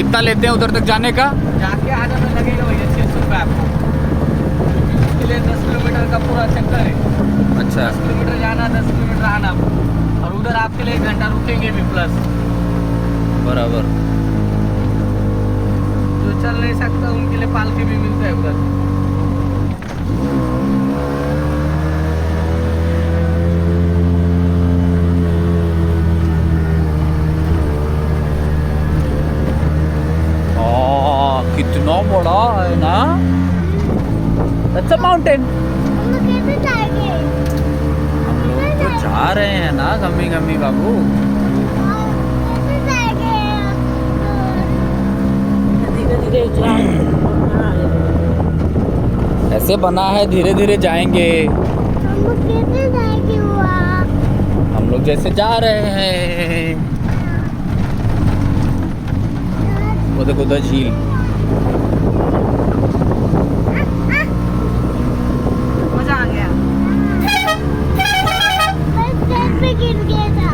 कितना लेते हैं उधर तक जाने का? जाके आने में लगेगा भैया 600 रुपये आपको। इसके लिए 10 किलोमीटर का पूरा चक्कर है। अच्छा 10 किलोमीटर जाना, 10 किलोमीटर आना, और उधर आपके लिए 1 घंटा रुकेंगे भी प्लस। बराबर। जो चल नहीं सकता उनके लिए पालकी भी मिलता है उधर। कितना बड़ा है ना। That's a mountain. हम लोग कैसे जाएंगे? हम लोग तो जा रहे हैं ना गम्मी गम्मी बाबू। कैसे जाएंगे? धीरे-धीरे ऐसे बना है, धीरे धीरे जाएंगे। हम लोग कैसे जाएंगे वहाँ? हम लोग जैसे जा रहे हैं। वो देखो उधर झील। मजा आ गया। बस ट्रेन पे गिर गया था।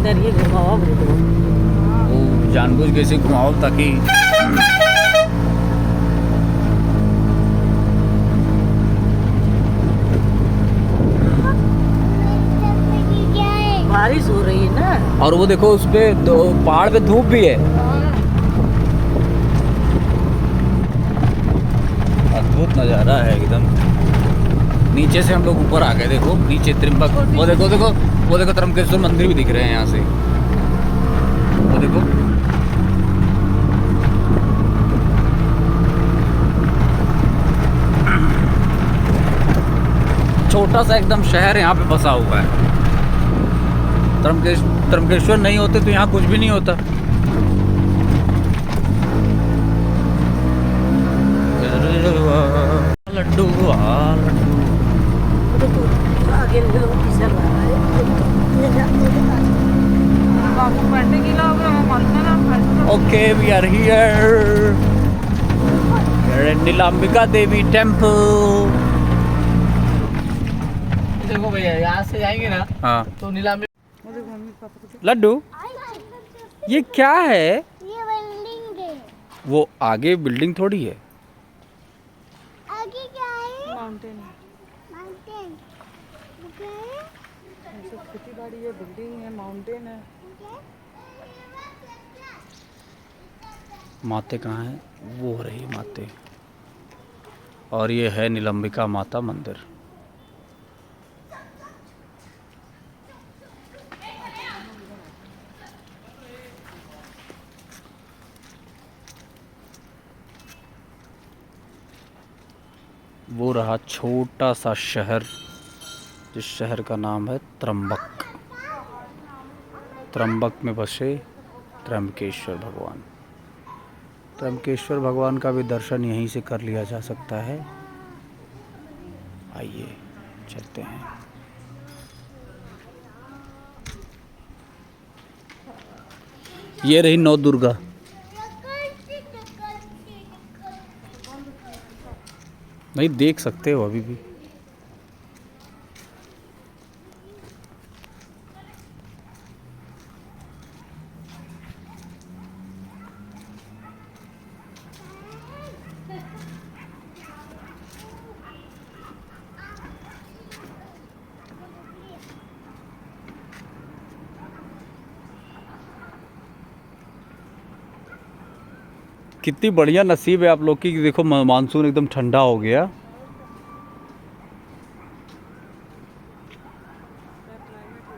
धरिए घुमाओ बोलो। वो जानबूझ के इसे घुमाओ ताकि ट्रेन पे गिर गया है। बारिश हो रही है ना। और वो देखो उस पे पहाड़ पे धूप भी है। अद्भुत नज़ारा है एकदम। नीचे से हम लोग ऊपर आ गए। देखो नीचे त्रिम्बक, वो देखो त्र्यंबकेश्वर मंदिर भी दिख रहे हैं यहाँ से। वो देखो छोटा सा एकदम शहर यहाँ पे बसा हुआ है। त्र्यंबकेश्वर नहीं होते तो यहाँ कुछ भी नहीं होता। लड्डू आगे लोग फिसल रहा है। बाबू बैठने की लोग ना। Okay we are here at Nilambika Devi temple. देखो भैया यहाँ से जाएंगे ना हाँ तो नीलामी। लड्डू ये क्या है? ये बिल्डिंग है। वो आगे बिल्डिंग थोड़ी है। आगे क्या है? Mountain mountain. क्या है? है, खेती बाड़ी है, बिल्डिंग है, माउंटेन है। माते कहाँ हैं? वो रही माते। और ये है नीलंबिका माता मंदिर। वो रहा छोटा सा शहर, जिस शहर का नाम है त्रंबक। त्रंबक में बसे त्र्यंबकेश्वर भगवान। त्र्यंबकेश्वर भगवान का भी दर्शन यहीं से कर लिया जा सकता है। आइए चलते हैं। ये रही नौ दुर्गा। नहीं देख सकते हो अभी भी। कितनी बढ़िया नसीब है आप लोग की कि देखो मानसून एकदम ठंडा हो गया।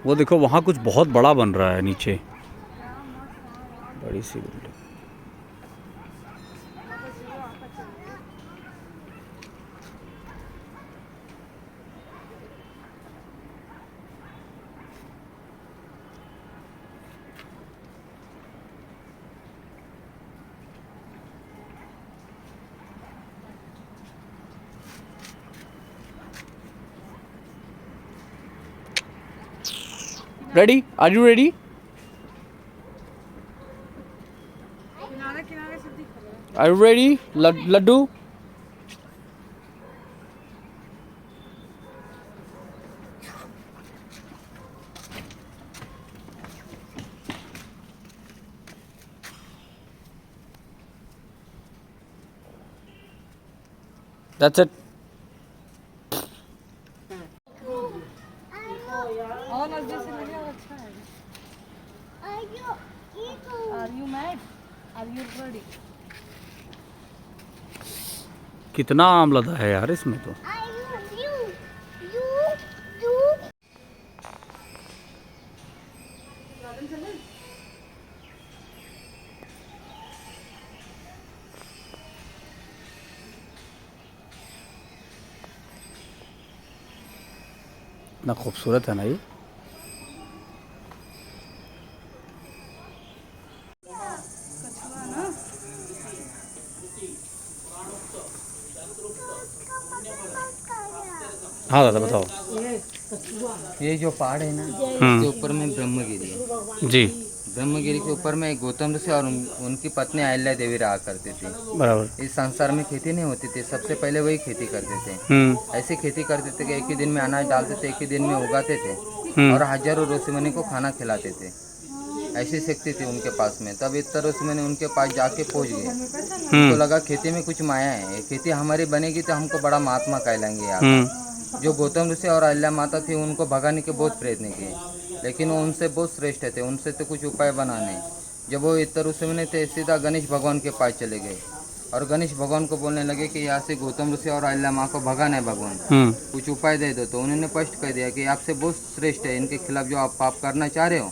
वो देखो वहाँ कुछ बहुत बड़ा बन रहा है नीचे, बड़ी सी building. Ready? Are you ready? Are you ready? Laddu? That's it. और नजदीक से मिले और अच्छा है। Are you mad? Are you ready? कितना आम लदा है यार इसमें तो। इतना खूबसूरत है ना ये। हाँ दादा बताओ। ये जो पहाड़ है ना, इसके ऊपर में ब्रह्मगिरी है। जी ब्रह्मगिरी के ऊपर में गौतम ऋषि और उनकी पत्नी अहिल्या देवी रहा करती थी। बराबर। इस संसार में खेती नहीं होती थी, सबसे पहले वही खेती करते थे। ऐसे खेती करते थे कि एक ही दिन में अनाज डालते थे, एक ही दिन में उगाते थे और हजारों ऋषि मुनि को खाना खिलाते थे। ऐसी शक्ति थी उनके पास में। तब इतना ऋषि मुनि उनके पास जाके पहुंच गए। उनको लगा खेती में कुछ माया है, खेती हमारी बनेगी तो हमको बड़ा महात्मा कहलाएंगे यार। जो गौतम ऋषि और अहिल्या माता थी उनको भगाने के बहुत प्रयत्न किए, लेकिन वो उनसे बहुत श्रेष्ठ थे, उनसे तो कुछ उपाय बना नहीं। जब वो इतना ऋषि मुनि थे, सीधा गणेश भगवान के पास चले गए और गणेश भगवान को बोलने लगे कि यहाँ से गौतम ऋषि और अहिल्या माँ को भगाना है भगवान, कुछ उपाय दे दो। तो उन्होंने स्पष्ट कह दिया कि आपसे बहुत श्रेष्ठ है, इनके खिलाफ जो आप पाप करना चाह रहे हो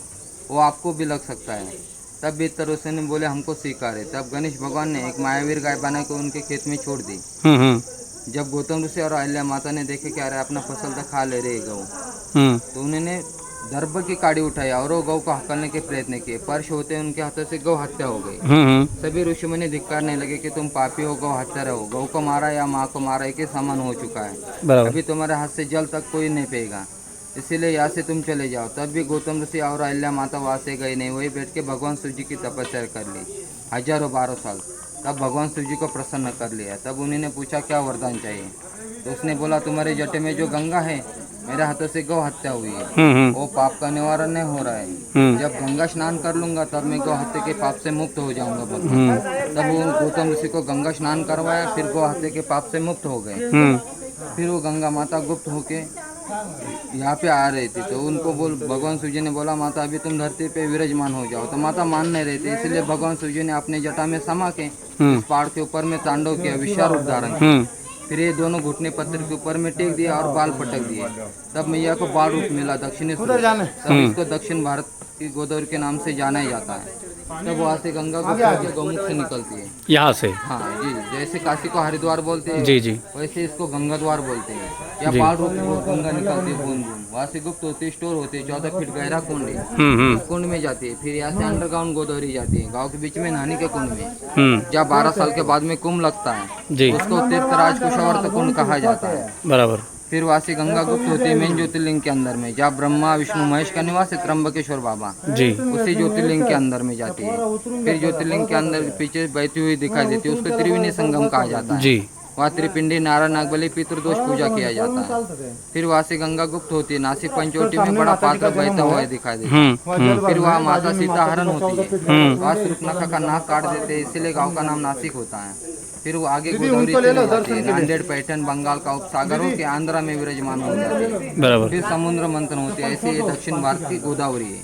वो आपको भी लग सकता है। तब भी इतना ऋषि ने बोले हमको स्वीकार है। तब गणेश भगवान ने एक मायावीर गाय बना के उनके खेत में छोड़ दी। जब गौतम ऋषि और अहिल्या माता ने देखे कि अरे अपना फसल तो खा ले रहे गौ, तो उन्होंने दर्भ की काड़ी उठाई और वो गौ को हकलने के प्रयत्न किए। पर्श होते उनके हाथों से गौ हत्या हो गई। सभी ऋषि मुनि धिक्कारने लगे कि तुम पापी हो, गौ हत्या रहो, गौ को मारा या माँ को मारा एक ही समान हो चुका है, अभी तुम्हारे हाथ से जल तक कोई नहीं पिएगा, इसीलिए यहाँ से तुम चले जाओ। तब भी गौतम ऋषि और अहिल्या माता वहाँ से गई नहीं, वही बैठ के भगवान शिव जी की तपस्या कर ली हजारों 12 साल। तब भगवान शिव जी को प्रसन्न कर लिया। तब उन्होंने पूछा क्या वरदान चाहिए, तो उसने बोला तुम्हारे जटे में जो गंगा है, मेरे हाथों से गौ हत्या हुई है, वो पाप का निवारण नहीं हो रहा है। जब गंगा स्नान कर लूंगा तब मैं गौ हत्या के पाप से मुक्त हो जाऊंगा भगवान। तब वो गौतम ऋषि को गंगा स्नान करवाया, फिर गौ हत्या के पाप से मुक्त हो गए। फिर वो गंगा माता गुप्त होके यहाँ पे आ रही थी, तो उनको भगवान शिव जी ने बोला माता अभी तुम धरती पे विराजमान हो जाओ। तो माता मान नहीं रही थी, इसलिए भगवान शिव जी ने अपने जटा में समा के इस पहाड़ के ऊपर में तांडव किया, विशाल रूप धारण किया। फिर ये दोनों घुटने पत्थर के ऊपर में टेक दिया और बाल पटक दिए। तब मैया को बाल रूप मिला दक्षिणी स्वरूप। तब इसको दक्षिण भारत की गोदावरी के नाम से जाना ही जाता है। तब वहाँ से गंगा गौमुख से निकलती है, यहाँ से। हाँ जी, जैसे काशी को हरिद्वार बोलते हैं जी जी, वैसे इसको गंगा द्वार बोलते हैं। या बाल रूप गंगा निकलती है बूंद बूंद, वहाँ से गुप्त होती है, स्टोर होती है, 14 फीट गहरा कुंड है, उस कुंड में जाती है। फिर यहाँ से अंडरग्राउंड गोदावरी जाती है, गाँव के बीच में नहाने के कुंड में। जब 12 साल के बाद में कुंभ लगता है जी, उसको तीर्थराज कुशावर्त कुंड कहा जाता है। बराबर। फिर वहाँ से गंगा गुप्त होती है मेन ज्योतिर्लिंग के अंदर में, जहाँ ब्रह्मा विष्णु महेश का निवास है, त्र्यंबकेश्वर बाबा जी, उसी ज्योतिर्लिंग के अंदर में जाती है। फिर ज्योतिर्लिंग के अंदर पीछे बहती हुई दिखाई देती है, उसको त्रिवेणी संगम कहा जाता है जी। वहाँ त्रिपिंडी नारायण नागबली पितृदोष पूजा किया जाता है। फिर वहाँ से गंगा गुप्त होती है, नासिक पंचवटी में बड़ा पात्र बहता हुआ दिखाई देता है। फिर वहाँ माता सीता हरण होती है, वहाँ सूर्पनखा का नाक काट देते हैं, इसीलिए गाँव का नाम नासिक होता है। फिर वो आगे गोदावरी चली जाती है, नांदेड़ पैठन बंगाल का उपसागर होकर आंध्रा में विराजमान हो जाती है। बराबर। फिर समुद्र मंथन होती है, ऐसे ये दक्षिण भारत की गोदावरी है।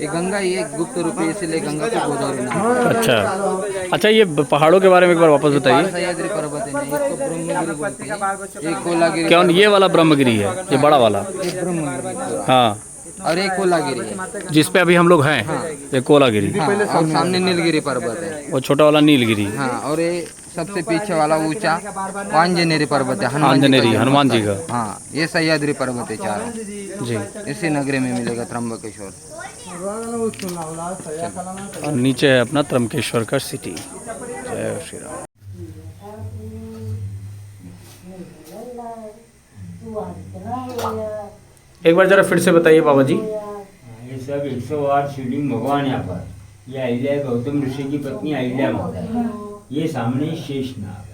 ये गंगा ये गुप्त रूप है, इसलिए गंगा को गोदावरी नाम है। अच्छा, ये पहाड़ों के बारे में एक बार वापस बताइए। सह्याद्री पर्वत है, इसको ब्रह्मगिरी बोलते हैं। एक कोलागिरी, क्या ये वाला ब्रह्मगिरी है, ये बड़ा वाला? ये ब्रह्मगिरी, हाँ। और एक कोलागिरी है जिस पे अभी हम लोग हैं, ये कोलागिरी। हाँ, और सामने नीलगिरी पर्वत है, वो छोटा वाला नीलगिरी। हाँ, और ये सबसे पीछे वाला ऊंचा आंजनेरी पर्वत है, हनुमान जी का। हाँ, ये सह्याद्री पर्वत है चार जी। इसी नगरी में मिलेगा त्र्यंबकेश्वर। और नीचे है अपना त्र्यंबकेश्वर का सिटी। जय श्री राम। एक बार जरा फिर से बताइए बाबा जी। ये सब 108 शिवलिंग भगवान यहाँ पर। ये अहिल्या गौतम ऋषि की पत्नी अहिल्या माता है। ये सामने शेष नाग है।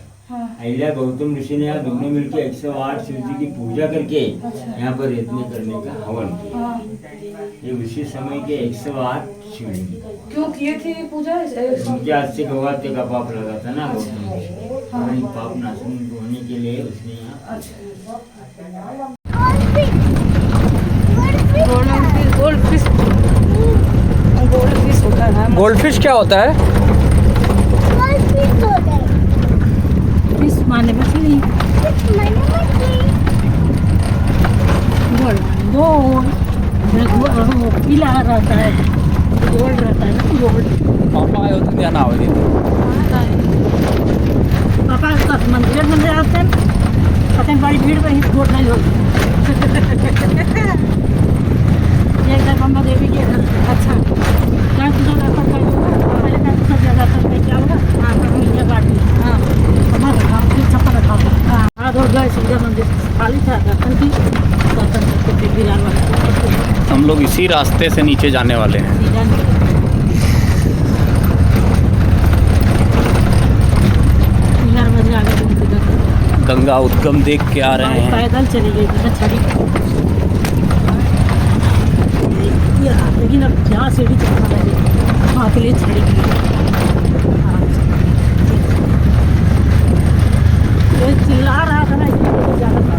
अहिल्या गौतम ऋषि ने यहाँ दोनों मिलकर 108 शिव जी की पूजा करके यहाँ पर यज्ञ करने का हवन किया। ये उसी समय के 108 शिवलिंग क्यों किए थे पूजा? उनके हाथ से गौहत्या का पाप लगा था ना गौतम ऋषि, पाप नाशन होने खाने के लिए उसने यहाँ गोल्ड फिश होता है। गोल्ड फिश क्या होता है? फिश माने मछली। गोल्ड पीला रहता है, गोल्ड रहता है ना, गोल्ड। पापा आए होते क्या नाम है? पापा मंदिर आते हैं, पता नहीं बड़ी भीड़ में गोल्ड नहीं होती। ये इधर बम्बा देवी के घर। अच्छा क्या पूजा रहता है? पहले का सब जगह पर क्या होगा? हाँ ये बाटी। हाँ हमारा गाँव की छप्पन रखा था। हाँ आज और गए सूर्य मंदिर खाली था, दर्शन की दर्शन करके फिर आने वाले। हम लोग इसी रास्ते से नीचे जाने वाले हैं। गंगा उद्गम देख के आ रहे हैं। पैदल चली गई थी ना छड़ी, लेकिन अब जहाँ सीढ़ी चढ़ना है वहाँ के लिए छड़ी ये चिल्ला रहा था ना, इसलिए ज़्यादा था।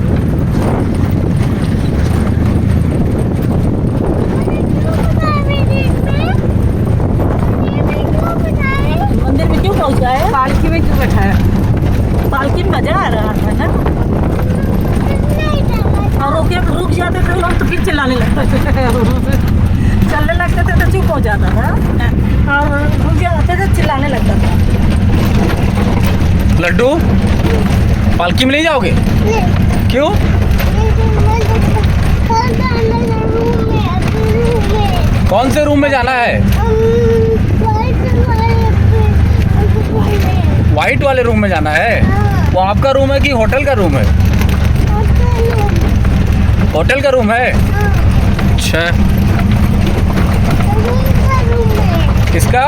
मंदिर में क्यों पहुँचा है? पालकी में क्यों बैठा है? पालकी में मजा आ रहा था ना, और रुक जाते थे लोग तो फिर चिल्लाने लगते थे। चलने लगते थे तो चुप हो जाता था, और रुक जाते थे चिल्लाने लगता था। लड्डू पालकी में नहीं जाओगे? क्यों? कौन से रूम में जाना है? वाइट वाले रूम में जाना है। वो आपका रूम है कि होटल का रूम है? होटल का रूम है। अच्छा किसका?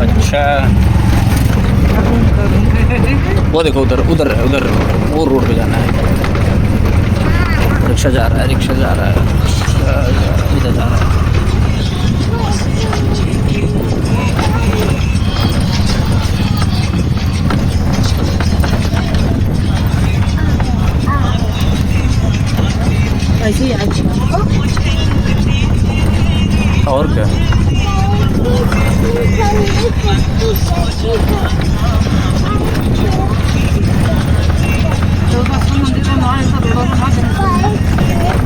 अच्छा वो देखो उधर उधर उधर वो रोड पे जाना है। रिक्शा जा रहा है, रिक्शा जा रहा है, उधर जा रहा है। ऐसे ही आज और क्या?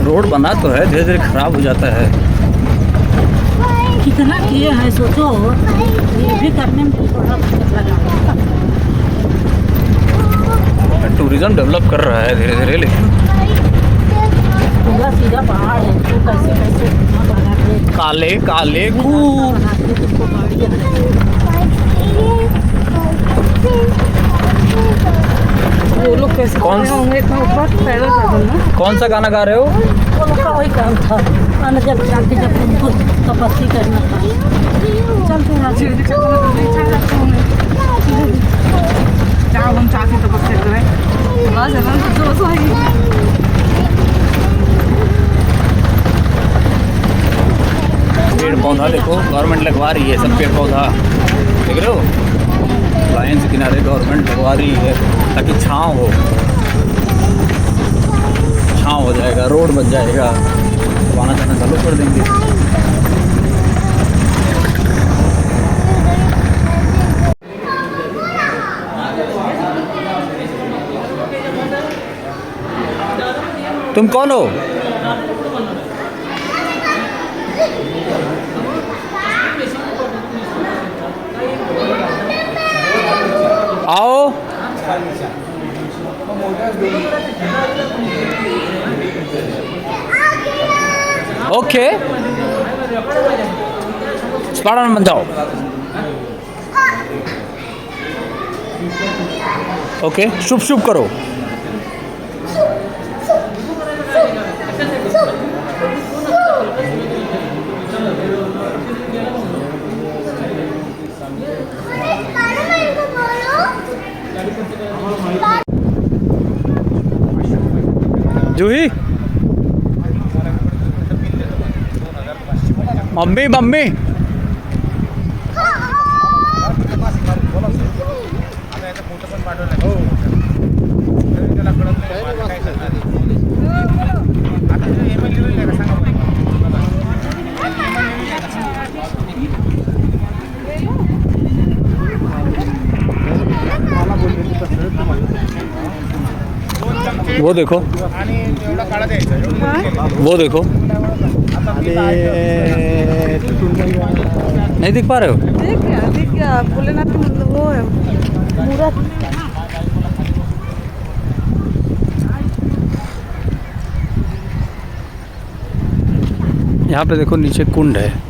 रोड बना तो है, धीरे धीरे खराब हो जाता है। कितना किए हैं सोचो, ये भी करने में थोड़ा वक्त लगा। टूरिज्म डेवलप कर रहा है धीरे धीरे, लेकिन पूरा सीधा पहाड़ है, तो कैसे कैसे बना के काले काले बनाते तुमको गाड़ी वो लोग कैसे कौन होंगे इतना ऊपर पैदल पैदल ना। कौन सा गाना गा रहे हो? वो लोग का वही काम था, आने जब जाते जब तुमको तपस्या करना था। चलते जाओ हम चाहते तपस्या करें। पेड़ पौधा देखो, गवर्नमेंट लगवा रही है सब पेड़ पौधा, देख रहे हो? लाइन से किनारे गवर्नमेंट लगवा रही है ताकि छाँव हो, छाँव हो जाएगा, रोड बन जाएगा, तो आना जाना चालू कर देंगे। तुम कौन हो? आओ। ओके स्पाइडरमैन बन जाओ। ओके शुभ शुभ करो। जूही मम्मी मम्मी फोटो पण पाठवला वो देखो, वो देखो, नहीं दिख पा रहे हो? दिख गया भोलेनाथ वो है मूरत। यहाँ पे देखो नीचे कुंड है।